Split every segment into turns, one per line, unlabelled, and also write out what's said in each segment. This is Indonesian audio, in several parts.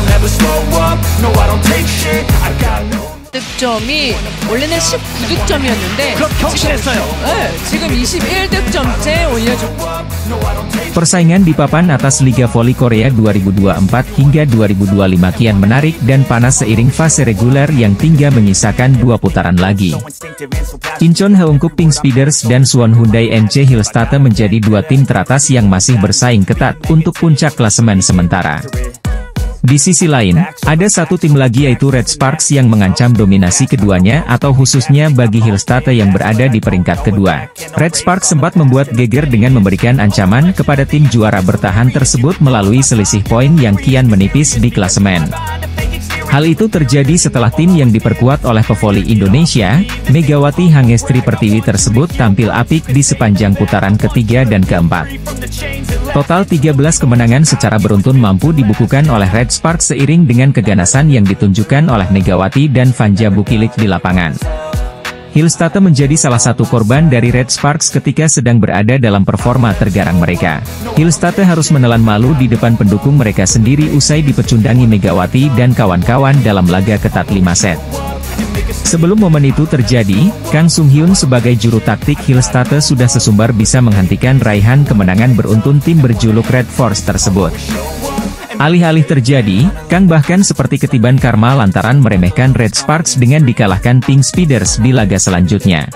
I'll never slow up, no I don't take shit, I got no.
득점이 원래는 19득점이었는데
그럼 경신했어요.
지금 21득점째 올려줬고.
Persaingan di papan atas Liga Voli Korea 2024 hingga 2025 kian menarik dan panas seiring fase reguler yang tinggal menyisakan 2 putaran lagi. Incheon Haeunkook Pink Speeders dan Suwon Hyundai NC Hillstate menjadi 2 tim teratas yang masih bersaing ketat untuk puncak klasemen sementara. Di sisi lain, ada satu tim lagi yaitu Red Sparks yang mengancam dominasi keduanya atau khususnya bagi Hillstate yang berada di peringkat kedua. Red Sparks sempat membuat geger dengan memberikan ancaman kepada tim juara bertahan tersebut melalui selisih poin yang kian menipis di klasemen. Hal itu terjadi setelah tim yang diperkuat oleh pevoli Indonesia, Megawati Hangestri Pertiwi tersebut tampil apik di sepanjang putaran ketiga dan keempat. Total 13 kemenangan secara beruntun mampu dibukukan oleh Red Sparks seiring dengan keganasan yang ditunjukkan oleh Megawati dan Vanja Bukilik di lapangan. Hillstate menjadi salah satu korban dari Red Sparks ketika sedang berada dalam performa tergarang mereka. Hillstate harus menelan malu di depan pendukung mereka sendiri usai dipecundangi Megawati dan kawan-kawan dalam laga ketat 5 set. Sebelum momen itu terjadi, Kang Sung Hyun sebagai juru taktik Hillstate sudah sesumbar bisa menghentikan raihan kemenangan beruntun tim berjuluk Red Force tersebut. Alih-alih terjadi, Kang bahkan seperti ketiban karma lantaran meremehkan Red Sparks dengan dikalahkan Pink Speeders di laga selanjutnya.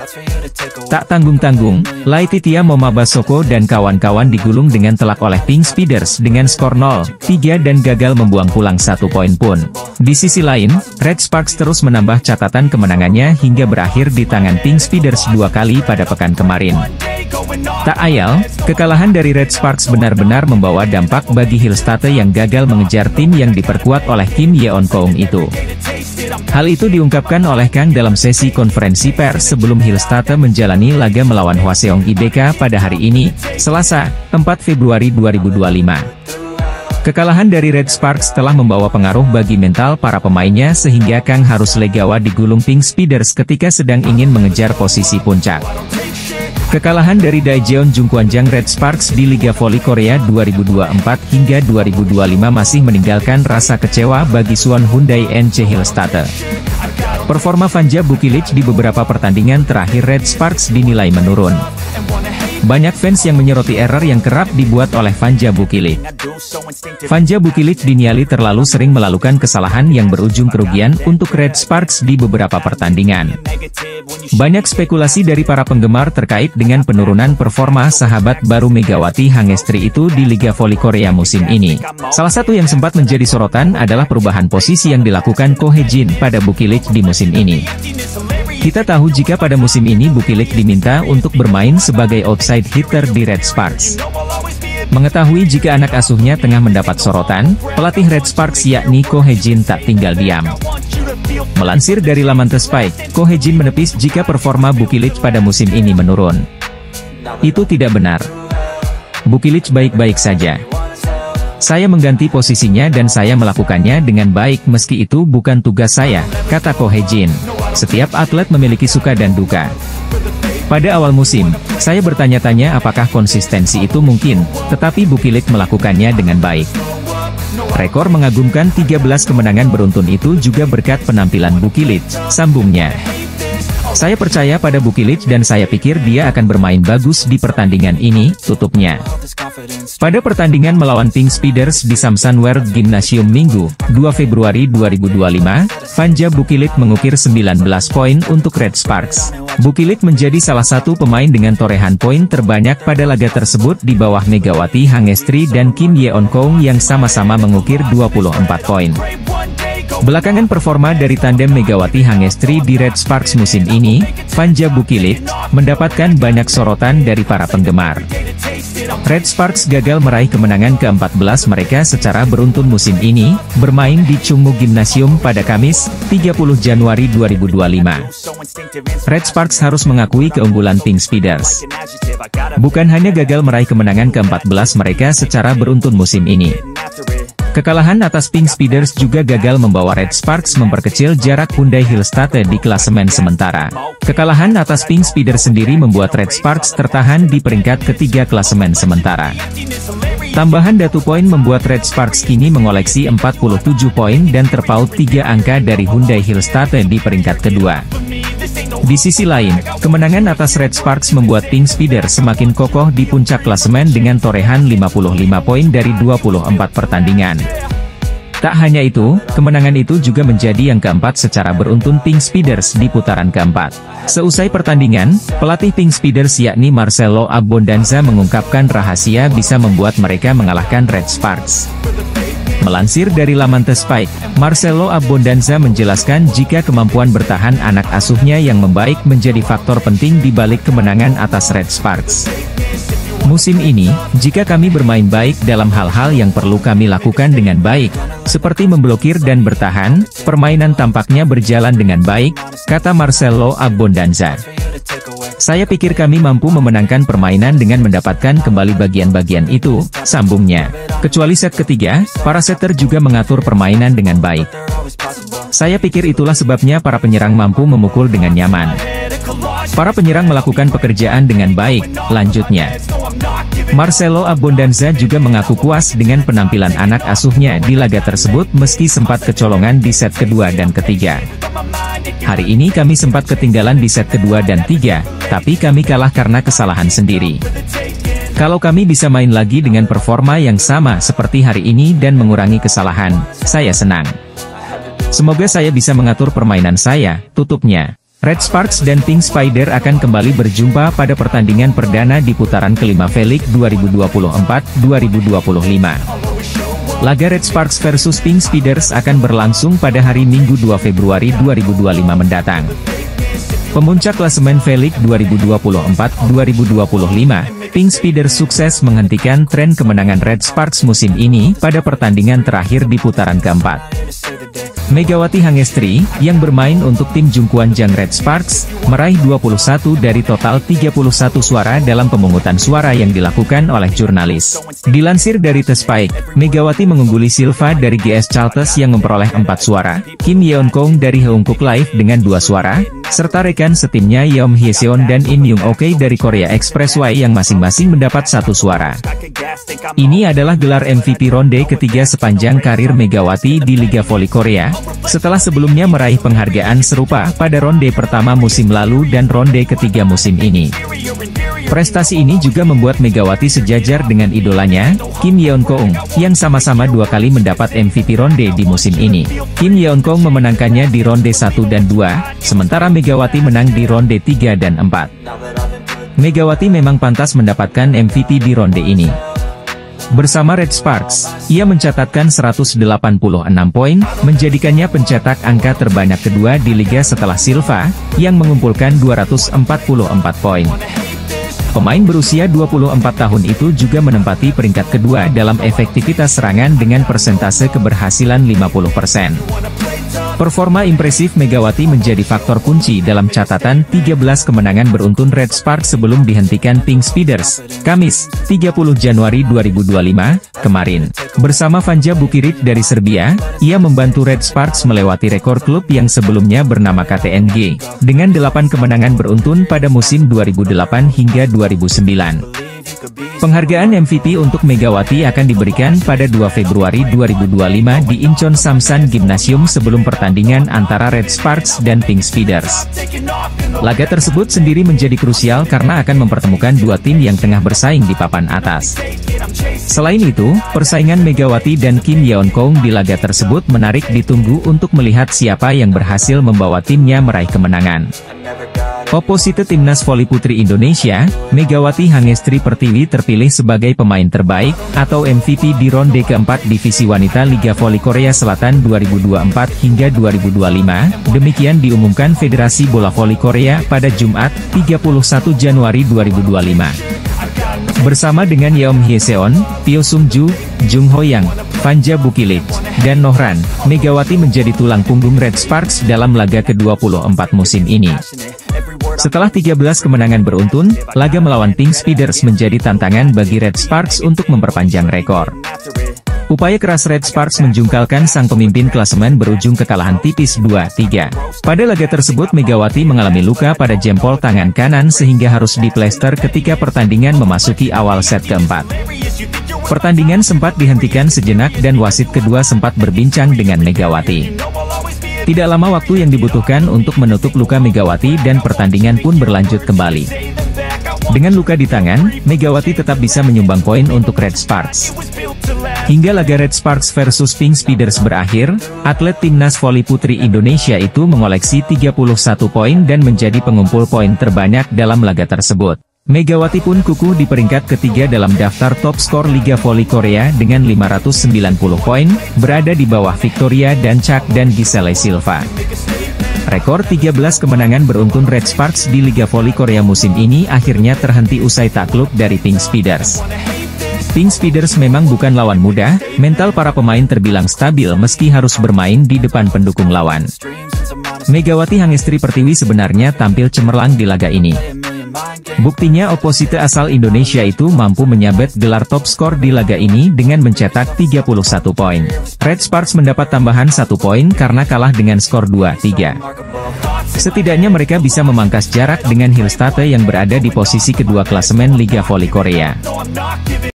Tak tanggung-tanggung, Laetitia Momabasoko dan kawan-kawan digulung dengan telak oleh Pink Speeders dengan skor 0-3 dan gagal membuang pulang 1 poin pun. Di sisi lain, Red Sparks terus menambah catatan kemenangannya hingga berakhir di tangan Pink Speeders 2 kali pada pekan kemarin. Tak ayal, kekalahan dari Red Sparks benar-benar membawa dampak bagi Hillstate yang gagal mengejar tim yang diperkuat oleh Kim Yeon-keung itu. Hal itu diungkapkan oleh Kang dalam sesi konferensi pers sebelum Hillstate menjalani laga melawan Hwaseong IBK pada hari ini, Selasa, 4 Februari 2025. Kekalahan dari Red Sparks telah membawa pengaruh bagi mental para pemainnya sehingga Kang harus legawa digulung Pink Speeders ketika sedang ingin mengejar posisi puncak. Kekalahan dari Daejeon Jungkwanjang Red Sparks di Liga Voli Korea 2024 hingga 2025 masih meninggalkan rasa kecewa bagi Suwon Hyundai NC Hillstate. Performa Vanja Bukilik di beberapa pertandingan terakhir Red Sparks dinilai menurun. Banyak fans yang menyoroti error yang kerap dibuat oleh Vanja Bukilik. Vanja Bukilik dinilai terlalu sering melakukan kesalahan yang berujung kerugian untuk Red Sparks di beberapa pertandingan. Banyak spekulasi dari para penggemar terkait dengan penurunan performa sahabat baru Megawati Hangestri itu di Liga Voli Korea musim ini. Salah satu yang sempat menjadi sorotan adalah perubahan posisi yang dilakukan Ko Hye-jin pada Bukilik di musim ini. Kita tahu jika pada musim ini Bukilik diminta untuk bermain sebagai outside hitter di Red Sparks. Mengetahui jika anak asuhnya tengah mendapat sorotan, pelatih Red Sparks yakni Ko Hye-jin tak tinggal diam. Melansir dari laman The Spike, Ko Hye-jin menepis jika performa Bukilik pada musim ini menurun. Itu tidak benar. Bukilik baik-baik saja. Saya mengganti posisinya dan saya melakukannya dengan baik meski itu bukan tugas saya, kata Ko Hye-jin. Setiap atlet memiliki suka dan duka. Pada awal musim, saya bertanya-tanya apakah konsistensi itu mungkin, tetapi Bukilik melakukannya dengan baik. Rekor mengagumkan 13 kemenangan beruntun itu juga berkat penampilan Bukilik, sambungnya. Saya percaya pada Bukilik dan saya pikir dia akan bermain bagus di pertandingan ini, tutupnya. Pada pertandingan melawan Pink Speeders di Samsan World Gymnasium Minggu, 2 Februari 2025, Vanja Bukilik mengukir 19 poin untuk Red Sparks. Bukilik menjadi salah satu pemain dengan torehan poin terbanyak pada laga tersebut di bawah Megawati Hangestri dan Kim Yeon-keung yang sama-sama mengukir 24 poin. Belakangan performa dari tandem Megawati Hangestri di Red Sparks musim ini, Vanja Bukilik, mendapatkan banyak sorotan dari para penggemar. Red Sparks gagal meraih kemenangan ke-14 mereka secara beruntun musim ini, bermain di Chungmu Gymnasium pada Kamis, 30 Januari 2025. Red Sparks harus mengakui keunggulan Pink Speeders. Bukan hanya gagal meraih kemenangan ke-14 mereka secara beruntun musim ini. Kekalahan atas Pink Speeders juga gagal membawa Red Sparks memperkecil jarak Hyundai Hillstate di klasemen sementara. Kekalahan atas Pink Speeders sendiri membuat Red Sparks tertahan di peringkat ketiga klasemen sementara. Tambahan datu poin membuat Red Sparks kini mengoleksi 47 poin dan terpaut 3 angka dari Hyundai Hillstate di peringkat kedua. Di sisi lain, kemenangan atas Red Sparks membuat Pink Spider semakin kokoh di puncak klasemen dengan torehan 55 poin dari 24 pertandingan. Tak hanya itu, kemenangan itu juga menjadi yang keempat secara beruntun Pink Spiders di putaran keempat. Seusai pertandingan, pelatih Pink Spiders yakni Marcelo Abbondanza mengungkapkan rahasia bisa membuat mereka mengalahkan Red Sparks. Melansir dari laman The Spike, Marcelo Abbondanza menjelaskan jika kemampuan bertahan anak asuhnya yang membaik menjadi faktor penting di balik kemenangan atas Red Sparks. Musim ini, jika kami bermain baik dalam hal-hal yang perlu kami lakukan dengan baik, seperti memblokir dan bertahan, permainan tampaknya berjalan dengan baik, kata Marcelo Abbondanza. Saya pikir kami mampu memenangkan permainan dengan mendapatkan kembali bagian-bagian itu, sambungnya. Kecuali set ketiga, para setter juga mengatur permainan dengan baik. Saya pikir itulah sebabnya para penyerang mampu memukul dengan nyaman. Para penyerang melakukan pekerjaan dengan baik, lanjutnya. Marcelo Abbondanza juga mengaku puas dengan penampilan anak asuhnya di laga tersebut meski sempat kecolongan di set kedua dan ketiga. Hari ini kami sempat ketinggalan di set kedua dan tiga, tapi kami kalah karena kesalahan sendiri. Kalau kami bisa main lagi dengan performa yang sama seperti hari ini dan mengurangi kesalahan, saya senang. Semoga saya bisa mengatur permainan saya, tutupnya. Red Sparks dan Pink Spider akan kembali berjumpa pada pertandingan perdana di putaran kelima V-League 2024-2025. Laga Red Sparks versus Pink Spiders akan berlangsung pada hari Minggu 2 Februari 2025 mendatang. Pemuncak klasemen V-League 2024-2025, Pink Spider sukses menghentikan tren kemenangan Red Sparks musim ini pada pertandingan terakhir di putaran keempat. Megawati Hangestri, yang bermain untuk tim Jungkwanjang Red Sparks, meraih 21 dari total 31 suara dalam pemungutan suara yang dilakukan oleh jurnalis. Dilansir dari The Spike, Megawati mengungguli Silva dari GS Chalters yang memperoleh 4 suara, Kim Yeon Kong dari Heungkuk Live dengan 2 suara, serta rekan setimnya Yeom Hyeseon dan In Young Ok dari Korea Expressway yang masing-masing mendapat 1 suara. Ini adalah gelar MVP ronde ketiga sepanjang karir Megawati di Liga Voli Korea, setelah sebelumnya meraih penghargaan serupa pada ronde pertama musim lalu dan ronde ketiga musim ini. Prestasi ini juga membuat Megawati sejajar dengan idolanya, Kim Yeon Kong, yang sama-sama 2 kali mendapat MVP ronde di musim ini. Kim Yeon Kong memenangkannya di ronde 1 dan 2, sementara Megawati menang di ronde 3 dan 4. Megawati memang pantas mendapatkan MVP di ronde ini. Bersama Red Sparks, ia mencatatkan 186 poin, menjadikannya pencetak angka terbanyak kedua di liga setelah Silva, yang mengumpulkan 244 poin. Pemain berusia 24 tahun itu juga menempati peringkat kedua dalam efektivitas serangan dengan persentase keberhasilan 50%. Performa impresif Megawati menjadi faktor kunci dalam catatan 13 kemenangan beruntun Red Sparks sebelum dihentikan Pink Spiders, Kamis, 30 Januari 2025, kemarin. Bersama Vanja Bukirit dari Serbia, ia membantu Red Sparks melewati rekor klub yang sebelumnya bernama KTNG, dengan 8 kemenangan beruntun pada musim 2008 hingga 2009. Penghargaan MVP untuk Megawati akan diberikan pada 2 Februari 2025 di Incheon Samsan Gymnasium sebelum pertandingan antara Red Sparks dan Pink Spiders. Laga tersebut sendiri menjadi krusial karena akan mempertemukan 2 tim yang tengah bersaing di papan atas. Selain itu, persaingan Megawati dan Kim Yeon Kong di laga tersebut menarik ditunggu untuk melihat siapa yang berhasil membawa timnya meraih kemenangan. Oposite Timnas Voli Putri Indonesia, Megawati Hangestri Pertiwi terpilih sebagai pemain terbaik, atau MVP di ronde keempat Divisi Wanita Liga Voli Korea Selatan 2024 hingga 2025, demikian diumumkan Federasi Bola Voli Korea pada Jumat, 31 Januari 2025. Bersama dengan Yeom Hyeseon, Pyo Sung-ju, Jung Ho-yang, Vanja Bukilit, dan Nohran, Megawati menjadi tulang punggung Red Sparks dalam laga ke-24 musim ini. Setelah 13 kemenangan beruntun, laga melawan Pink Spiders menjadi tantangan bagi Red Sparks untuk memperpanjang rekor. Upaya keras Red Sparks menjungkalkan sang pemimpin klasemen berujung kekalahan tipis 2-3. Pada laga tersebut Megawati mengalami luka pada jempol tangan kanan sehingga harus diplester ketika pertandingan memasuki awal set keempat. Pertandingan sempat dihentikan sejenak dan wasit kedua sempat berbincang dengan Megawati. Tidak lama waktu yang dibutuhkan untuk menutup luka Megawati dan pertandingan pun berlanjut kembali. Dengan luka di tangan, Megawati tetap bisa menyumbang poin untuk Red Sparks. Hingga laga Red Sparks versus Pink Speeders berakhir, atlet timnas voli putri Indonesia itu mengoleksi 31 poin dan menjadi pengumpul poin terbanyak dalam laga tersebut. Megawati pun kukuh di peringkat ketiga dalam daftar top skor Liga Voli Korea dengan 590 poin, berada di bawah Victoria Dancak dan Giselle Silva. Rekor 13 kemenangan beruntun Red Sparks di Liga Voli Korea musim ini akhirnya terhenti usai takluk dari Pink Speeders. Pink Speeders memang bukan lawan mudah, mental para pemain terbilang stabil meski harus bermain di depan pendukung lawan. Megawati Hangestri Pertiwi sebenarnya tampil cemerlang di laga ini. Buktinya oposite asal Indonesia itu mampu menyabet gelar top skor di laga ini dengan mencetak 31 poin. Red Sparks mendapat tambahan 1 poin karena kalah dengan skor 2-3. Setidaknya mereka bisa memangkas jarak dengan Hillstate yang berada di posisi kedua klasemen Liga Voli Korea.